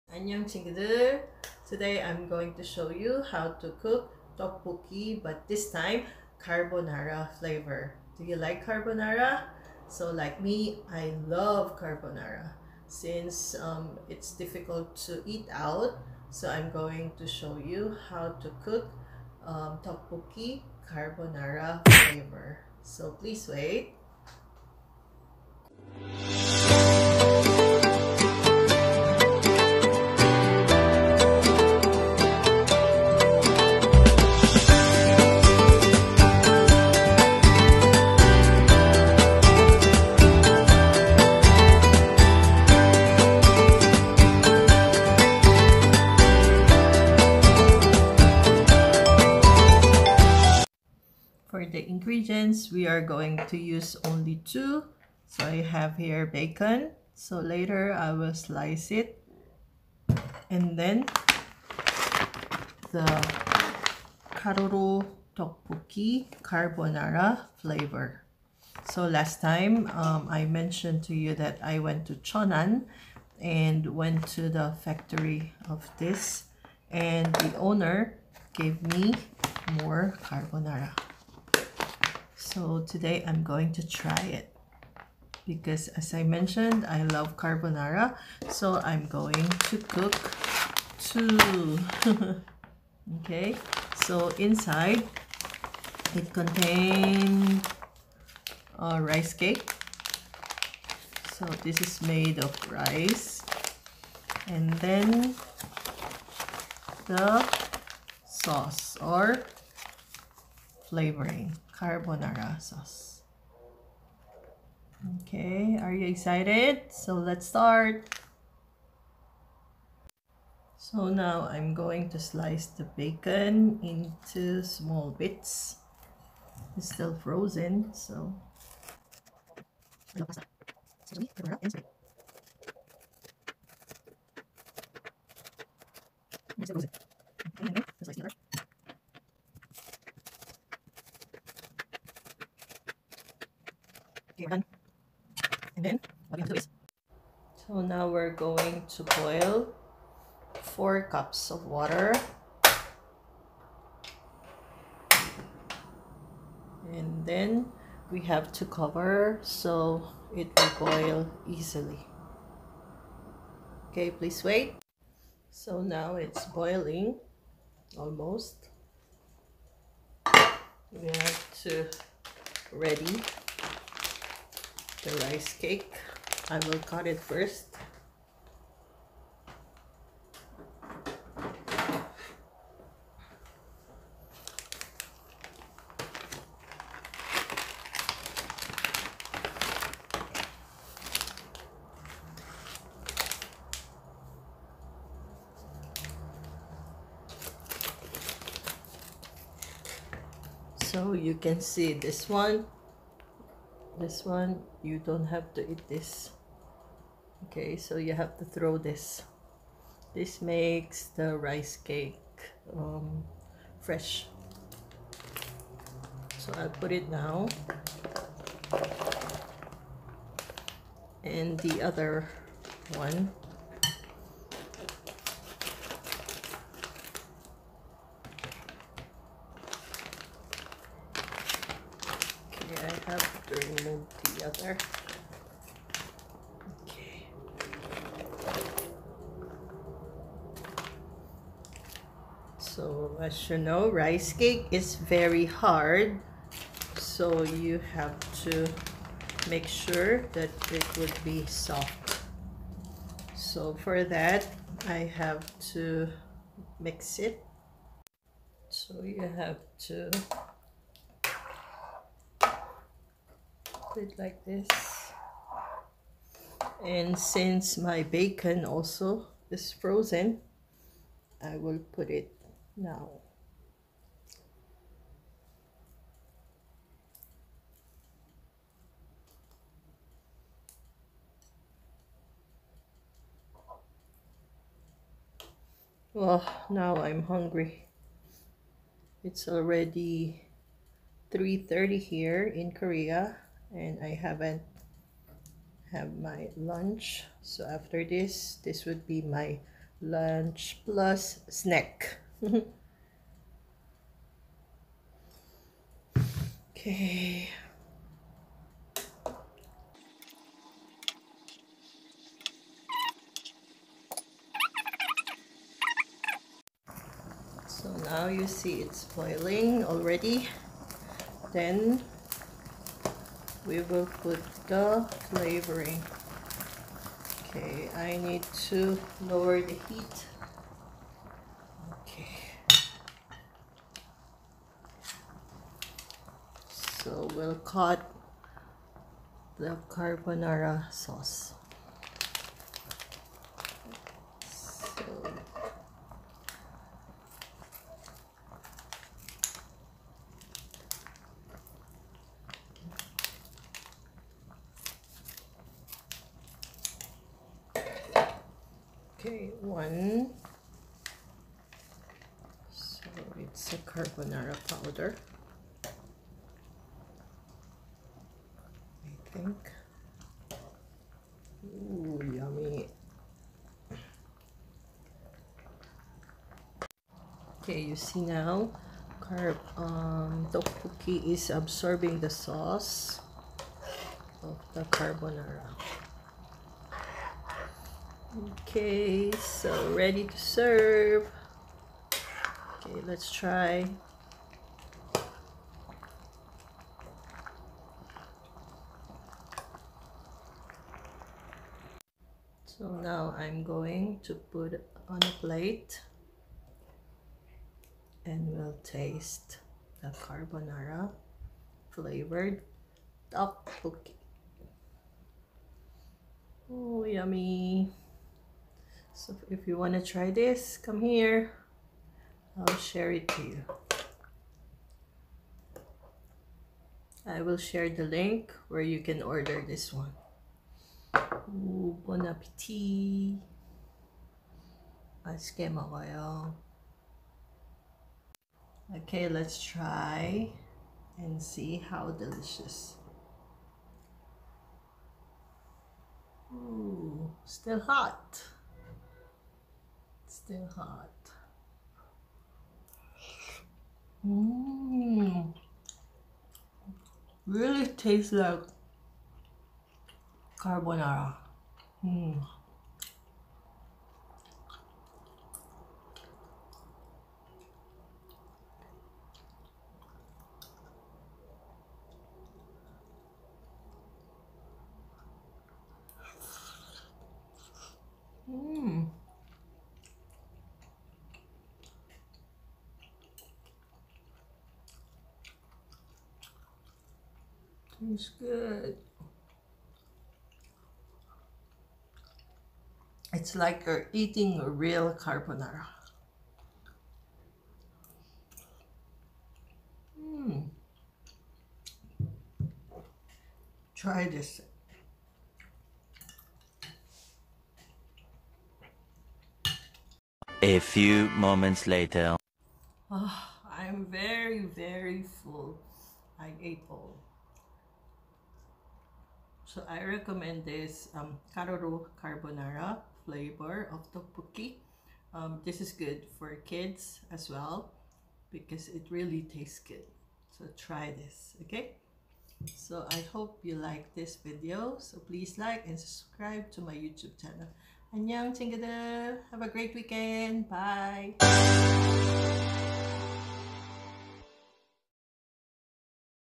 Annyeong chingudeul. Today I'm going to show you how to cook tteokbokki, but this time carbonara flavor. Do you like carbonara? So like me, I love carbonara. Since it's difficult to eat out, so I'm going to show you how to cook tteokbokki carbonara flavor. So please wait. For the ingredients, we are going to use only two. So I have here bacon. So later I will slice it. And then the Tteokbokki Carbonara Flavor. So last time I mentioned to you that I went to Cheonan and went to the factory of this, and the owner gave me more carbonara. So today I'm going to try it because, as I mentioned, I love carbonara, so I'm going to cook two. Okay, so inside it contains a rice cake. So this is made of rice, and then the sauce or flavoring, carbonara sauce. Okay, are you excited? So let's start. So now I'm going to slice the bacon into small bits. It's still frozen, so okay, we're done. And then what we have to do is, so now we're going to boil 4 cups of water, and then we have to cover so it will boil easily. Okay, please wait. So now it's boiling almost. We have to ready the rice cake. I will cut it first. So you can see this one you don't have to eat this. Okay, so you have to throw this. This makes the rice cake fresh. So I'll put it now, and the other one, I have to remove the other. Okay. So as you know, rice cake is very hard, so you have to make sure that it would be soft. So for that, I have to mix it. So you have to put it like this, and since my bacon also is frozen, I will put it now. Well, now I'm hungry. It's already 3:30 here in Korea, and I haven't have my lunch. So after this would be my Lunch plus snack. Okay. So now you see it's boiling already. Then we will put the flavoring. Okay, I need to lower the heat. Okay. So we'll cut the carbonara sauce. Okay, one. So it's a carbonara powder, I think. Ooh, yummy. Okay, you see now, tteokbokki is absorbing the sauce of the carbonara. Okay, so ready to serve. Okay, let's try. So now I'm going to put it on a plate and we'll taste the carbonara flavored tteokbokki. Oh, yummy. So if you want to try this, come here. I'll share it to you. I will share the link where you can order this one. Ooh, bon appetit. 맛있게 먹어요. Okay, let's try and see how delicious. Ooh, still hot. Still hot. Really tastes like carbonara. Tastes good. It's like you're eating a real carbonara. Try this. A few moments later. Oh, I'm very full. I ate all. So I recommend this carbonara flavor of tteokbokki. This is good for kids as well because it really tastes good. So try this, okay? So I hope you like this video. So please like and subscribe to my YouTube channel. Annyeong, chingudeul. Have a great weekend. Bye.